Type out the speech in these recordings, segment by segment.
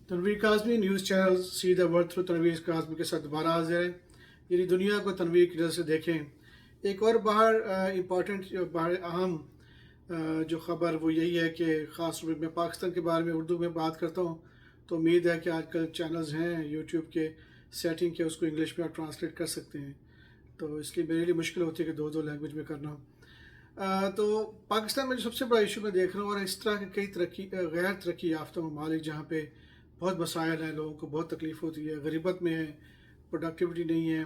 Tanveer Kazmi news channel see the world through Tanveer Kazmi के साथ दोबारा हाजिर है। यानी दुनिया को तनवीर की नज़र से देखें। एक और बाहर इम्पॉर्टेंट बाहर अहम जो ख़बर वो यही है कि ख़ास तौर पर मैं पाकिस्तान के बारे में उर्दू में बात करता हूँ, तो उम्मीद है कि आजकल चैनल्स हैं यूट्यूब के सेटिंग के उसको इंग्लिश में आप ट्रांसलेट कर सकते हैं। तो इसलिए मेरे लिए मुश्किल होती है कि दो दो लैंग्वेज में करना। तो पाकिस्तान में जो सबसे बड़ा इशू मैं देख रहा हूँ, और इस तरह के कई गैर तरक्की याफ्ता ममालिक जहाँ पे बहुत मसाइल हैं, लोगों को बहुत तकलीफ़ होती है, गरीबत में है, प्रोडक्टिविटी नहीं है,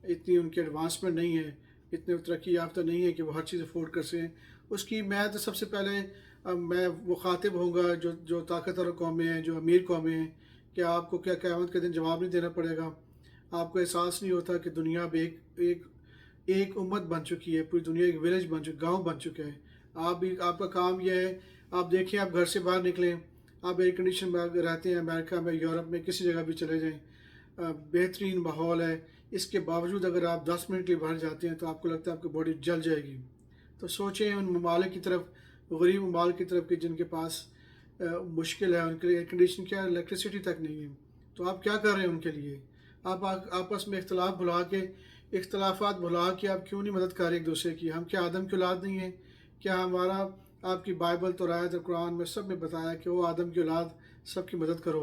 इतनी उनकी एडवांसमेंट नहीं है, इतने तरक्की याफ्ता नहीं है कि वो हर चीज़ अफोर्ड कर सकें। उसकी मैं तो सबसे पहले मैं मुखातिब होऊंगा जो जो ताकतवर कौमें हैं, जो अमीर कौमें हैं, कि आपको क्या क़यामत के दिन जवाब नहीं देना पड़ेगा। आपको एहसास नहीं होता कि दुनिया अब एक एक उम्मत बन चुकी है, पूरी दुनिया एक विलेज बन चुकी, गाँव बन चुका है। आप भी, आपका काम यह है, आप देखिए, आप घर से बाहर निकलें, आप एयर कंडीशन में रहते हैं, अमेरिका में, यूरोप में, किसी जगह भी चले जाएं, बेहतरीन माहौल है, इसके बावजूद अगर आप 10 मिनट के लिए बाहर जाते हैं तो आपको लगता है आपकी बॉडी जल जाएगी। तो सोचें उन ममालिक की तरफ, गरीब ममालिक की तरफ, कि जिनके पास मुश्किल है, उनके लिए एयर कंडीशन क्या, इलेक्ट्रिसिटी तक नहीं है। तो आप क्या कर रहे हैं उनके लिए? आप आपस में इख्तलाफात भुला के आप क्यों नहीं मदद कर रहे एक दूसरे की? हम क्या आदम की औलाद नहीं है? क्या हमारा आपकी बाइबल, तौरात और कुरान में सब में बताया कि वो आदम की औलाद, सबकी मदद करो,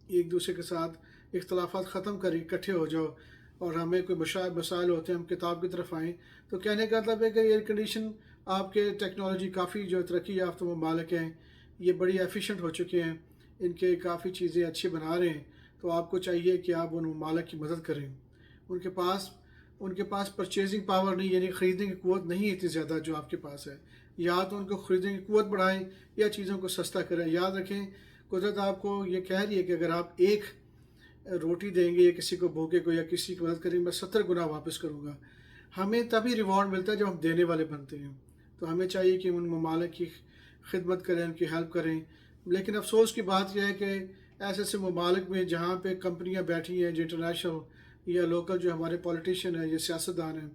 एक दूसरे के साथ इख्तलाफात ख़त्म करें, इकट्ठे हो जाओ, और हमें कोई मसाइल होते हैं हम किताब की तरफ आएँ। तो कहने का मतलब है कि एयर कंडीशन, आपके टेक्नोलॉजी काफ़ी जो तरक्की याफ्ता ममालिक हैं, ये बड़ी एफिशिएंट हो चुके हैं, इनके काफ़ी चीज़ें अच्छी बना रहे हैं। तो आपको चाहिए कि आप उन ममालिक की मदद करें। उनके पास उनके पास परचेजिंग पावर नहीं, यानी ख़रीदने की क़ुव्वत नहीं इतनी ज़्यादा जो आपके पास है। या तो उनको ख़रीदने की क़ुव्वत बढ़ाएं या चीज़ों को सस्ता करें। याद रखें, कुदरत आपको ये कह रही है कि अगर आप एक रोटी देंगे या किसी को भूखे को या किसी की मदद करेंगे, मैं 70 गुना वापस करूँगा। हमें तभी रिवॉर्ड मिलता है जब हम देने वाले बनते हैं। तो हमें चाहिए कि उन ममालिक की खिदमत करें, उनकी हेल्प करें। लेकिन अफसोस की बात यह है कि ऐसे ऐसे ममालिक में जहाँ पे कंपनियाँ बैठी हैं, जो इंटरनेशनल या लोकल जो हमारे पॉलिटिशियन हैं, ये सियासतदान हैं,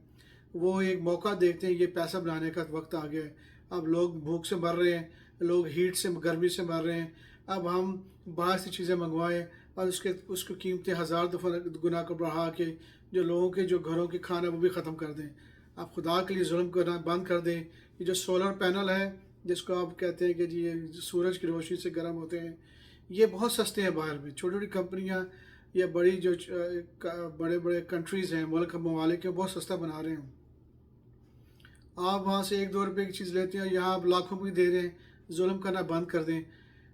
वो एक मौका देखते हैं, ये पैसा बनाने का वक्त आ गया है। अब लोग भूख से मर रहे हैं, लोग हीट से, गर्मी से मर रहे हैं। अब हम बाहर से चीज़ें मंगवाएं और उसकी कीमतें हज़ार दफ़ा गुना को बढ़ा के जो लोगों के जो घरों के खाना वो भी ख़त्म कर दें। आप खुदा के लिए जुल्म करना बंद कर दें। ये जो सोलर पैनल है, जिसको आप कहते हैं कि जी ये सूरज की रोशनी से गर्म होते हैं, ये बहुत सस्ते हैं बाहर में। छोटी छोटी कंपनियाँ या बड़ी जो बड़े बड़े कंट्रीज़ हैं, मुल्क ममालिक हैं, बहुत सस्ता बना रहे हैं। आप वहाँ से 1-2 रुपए की चीज़ लेते हैं, यहाँ आप लाखों की दे रहे हैं। जुल्म करना बंद कर दें,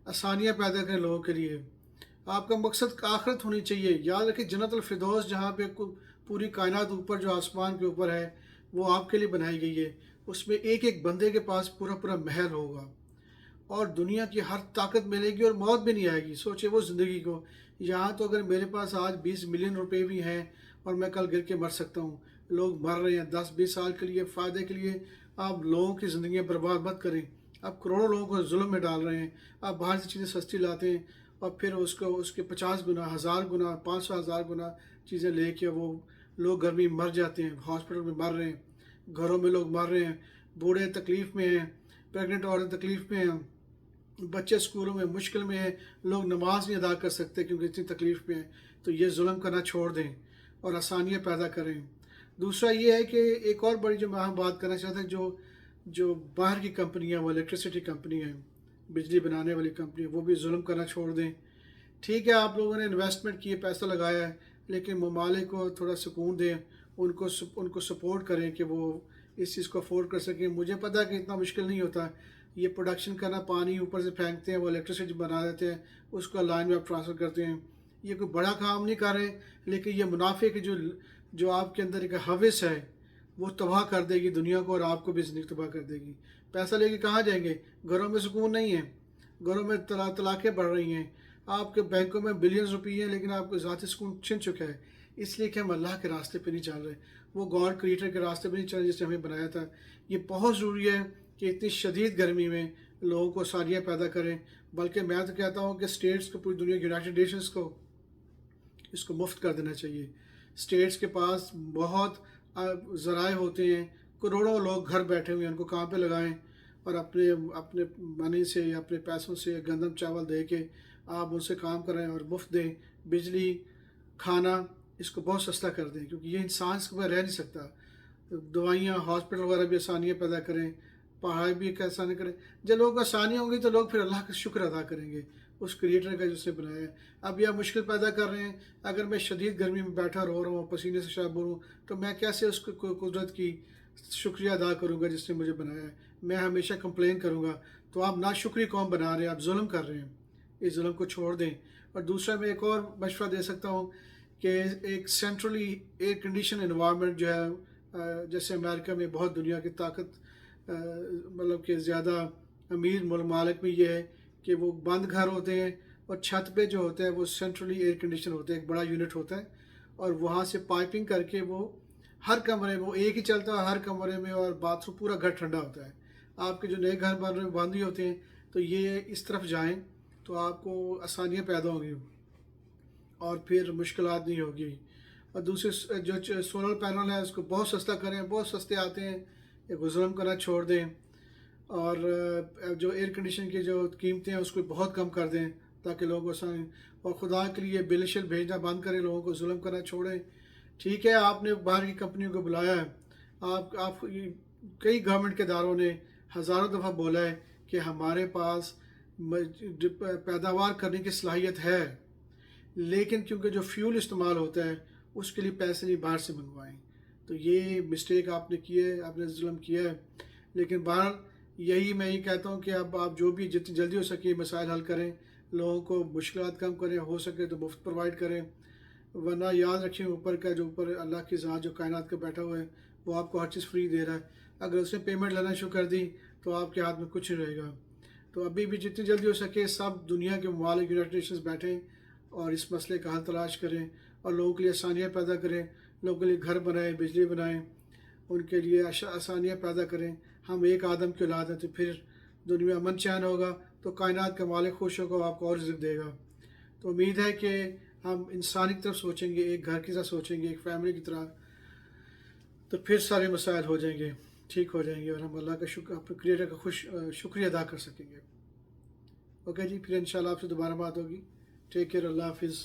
आसानियाँ पैदा करें लोगों के लिए। आपका मकसद आखिरत होनी चाहिए। याद रखें, जन्नतुल फिरदौस जहाँ पे पूरी कायनात ऊपर, जो आसमान के ऊपर है, वो आपके लिए बनाई गई है। उसमें एक एक बंदे के पास पूरा पूरा महल होगा, और दुनिया की हर ताकत मिलेगी, और मौत भी नहीं आएगी। सोचे वो ज़िंदगी को। यहाँ तो अगर मेरे पास आज 20 मिलियन रुपए भी हैं और मैं कल गिर के मर सकता हूँ। लोग मर रहे हैं 10-20 साल के लिए, फ़ायदे के लिए। आप लोगों की ज़िंदगी बर्बाद मत करें। आप करोड़ों लोगों को जुल्म में डाल रहे हैं। आप बाहर से चीज़ें सस्ती लाते हैं और फिर उसको उसके 50 गुना, 1000 गुना, 500,000 गुना चीज़ें लेके वो लोग गर्मी में मर जाते हैं, हॉस्पिटल में मर रहे हैं, घरों में लोग मर रहे हैं, बूढ़े तकलीफ़ में हैं, प्रेगनेंट औरतें तकलीफ़ में हैं, बच्चे स्कूलों में मुश्किल में हैं, लोग नमाज नहीं अदा कर सकते क्योंकि इतनी तकलीफ़ में हैं। तो ये जुल्म करना छोड़ दें और आसानियाँ पैदा करें। दूसरा ये है कि एक और बड़ी जो मैं हम बात करना चाहते हैं, जो जो बाहर की कंपनियाँ, वो इलेक्ट्रिसिटी कंपनी हैं, बिजली बनाने वाली कंपनी, वो भी जुल्म करना छोड़ दें। ठीक है, आप लोगों ने इन्वेस्टमेंट की है, पैसा लगाया है, लेकिन ममालिक को थोड़ा सुकून दें, उनको सपोर्ट करें कि वो इस चीज़ को अफोर्ड कर सकें। मुझे पता है कि इतना मुश्किल नहीं होता ये प्रोडक्शन करना। पानी ऊपर से फेंकते हैं, वो इलेक्ट्रिसिटी बना देते हैं, उसको लाइन में आप ट्रांसफ़र करते हैं। ये कोई बड़ा काम नहीं कर रहे, लेकिन ये मुनाफे की जो आपके अंदर एक हवस है, वो तबाह कर देगी दुनिया को, और आपको भी ज़िंदगी तबाह कर देगी। पैसा लेके कहाँ जाएंगे? घरों में सुकून नहीं है, घरों में तलाक़ें बढ़ रही हैं, आपके बैंकों में बिलियंस रुपये हैं, लेकिन आपको ज़ाती सुकून छिन चुका है, इसलिए कि हम अल्लाह के रास्ते पे नहीं चल रहे, वो गॉड क्रिएटर के रास्ते पे नहीं चल रहे जिसने हमें बनाया था। ये बहुत ज़रूरी है कि इतनी शदीद गर्मी में लोगों को आसानियाँ पैदा करें। बल्कि मैं तो कहता हूँ कि स्टेट्स को, पूरी दुनिया, यूनाइटेड नेशंस को इसको मुफ्त कर देना चाहिए। स्टेट्स के पास बहुत ज़राए होते हैं, करोड़ों लोग घर बैठे हुए हैं, उनको काम पे लगाएं اور اپنے اپنے منی سے یا اپنے پیسوں سے گندم چاول دے کے آپ ان سے کام کریں اور مفت دیں، بجلی، کھانا، اس کو بہت سستا کر دیں، کیونکہ یہ انسان اس کے بغیر رہ نہیں سکتا۔ دوائیاں، ہاسپٹل وغیرہ بھی آسانیاں پیدا کریں، پڑھائی بھی ایک آسانی کریں۔ جب لوگوں کو آسانی ہوں گی تو لوگ پھر اللہ کا شکر ادا کریں گے اس کریٹر کا جس نے بنایا ہے۔ اب یہ مشکل پیدا کر رہے ہیں، اگر میں شدید گرمی میں بیٹھا رو رہا ہوں، پسینے سے شابور ہوں، تو میں کیسے اس قدرت کی شکریہ ادا کروں گا جس نے مجھے بنایا ہے؟ میں ہمیشہ کمپلین کروں گا۔ تو آپ ناشکری قوم بنا رہے ہیں، آپ ظلم کر رہے ہیں، اس ظلم کو چھوڑ دیں۔ اور دوسرا میں ایک اور مشورہ دے سکتا ہوں کہ ایک سینٹرلی ایئر کنڈیشن انوائرمنٹ جو ہے، جیسے امریکہ میں بہت دنیا کی طاقت مطلب کہ زیادہ امیر ممالک میں یہ ہے کہ وہ بند گھر ہوتے ہیں اور چھت پہ جو ہوتا ہے وہ سینٹرلی ایئر کنڈیشن ہوتا ہے، ایک بڑا یونٹ ہوتا ہے، اور وہاں سے پائپنگ کر کے وہ ہر کمرے میں وہ ایک ہی چلتا ہے ہر کمرے میں، اور باتھ روم پورا گھر ٹھنڈا ہوتا ہے۔ آپ کے جو نئے گھر بن رہے ہیں بند ہی ہوتے ہیں، تو یہ اس طرف جائیں تو آپ کو آسانیاں پیدا ہوں گی اور پھر مشکلات نہیں ہوگی۔ اور دوسرے جو سولر پینل ہے اس کو بہت سستا کریں، بہت سستے آتے ہیں، یہ ظلم کرنا چھوڑ دیں۔ اور جو ایئر کنڈیشن کی جو قیمتیں ہیں اس کو بہت کم کر دیں تاکہ لوگوں کو آسانی، اور خدا کے لیے بل شل بھیجنا بند کریں، لوگوں کو ظلم کرنا چھوڑیں۔ ٹھیک ہے، آپ نے باہر کی کمپنیوں کو بلایا ہے، آپ کئی گورنمنٹ کے اداروں نے ہزاروں دفعہ بولا ہے کہ ہمارے پاس پیداوار کرنے کی صلاحیت ہے، لیکن کیونکہ جو فیول استعمال ہوتا ہے اس کے لیے پیسے نہیں باہر سے منگوائیں۔ تو یہ مسٹیک آپ نے کی ہے، آپ نے ظلم کیا ہے۔ لیکن بہرحال میں یہ کہتا ہوں کہ اب آپ جو بھی جتنی جلدی ہو سکے مسائل حل کریں، لوگوں کو مشکلات کم کریں، ہو سکے تو مفت پرووائڈ کریں، ورنہ یاد رکھیں اوپر کا جو اوپر اللہ کی ذات جو کائنات کا بیٹھا ہوا ہے وہ آپ کو ہر چیز فری دے رہا ہے۔ اگر اس نے پیمنٹ لینا شروع کر دی تو آپ کے ہاتھ میں کچھ نہیں رہے گا۔ تو ابھی بھی جتنی جلدی ہو سکے سب دنیا کے ممالک یونائٹڈ نیشنز بیٹھیں اور اس مسئلے کا حل تلاش کریں اور لوگوں کے لیے آسانیاں پیدا کریں، لوگوں کے لیے گھر بنائیں، بجلی بنائیں، ان کے لیے آسانیاں پیدا کریں۔ ہم ایک آدم کی اولاد ہیں تو پھر دنیا میں امن چین ہوگا، تو کائنات کا مالک خوش ہوگا، آپ کو اور رزق دے گا۔ تو امید ہے کہ ہم انسانی کی طرف سوچیں گے، ایک گھر کی طرح سوچیں گے، ایک فیملی کی طرح، تو پھر سارے مسائل ہو جائیں گے، ٹھیک ہو جائیں گے، اور ہم اللہ کا اپنے کریٹر کا شکریہ ادا کر سکیں گے۔ اوکے جی، پھر انشاءاللہ آپ سے دوبارہ بات ہوگی۔ ٹیک کیئر، اللہ حافظ۔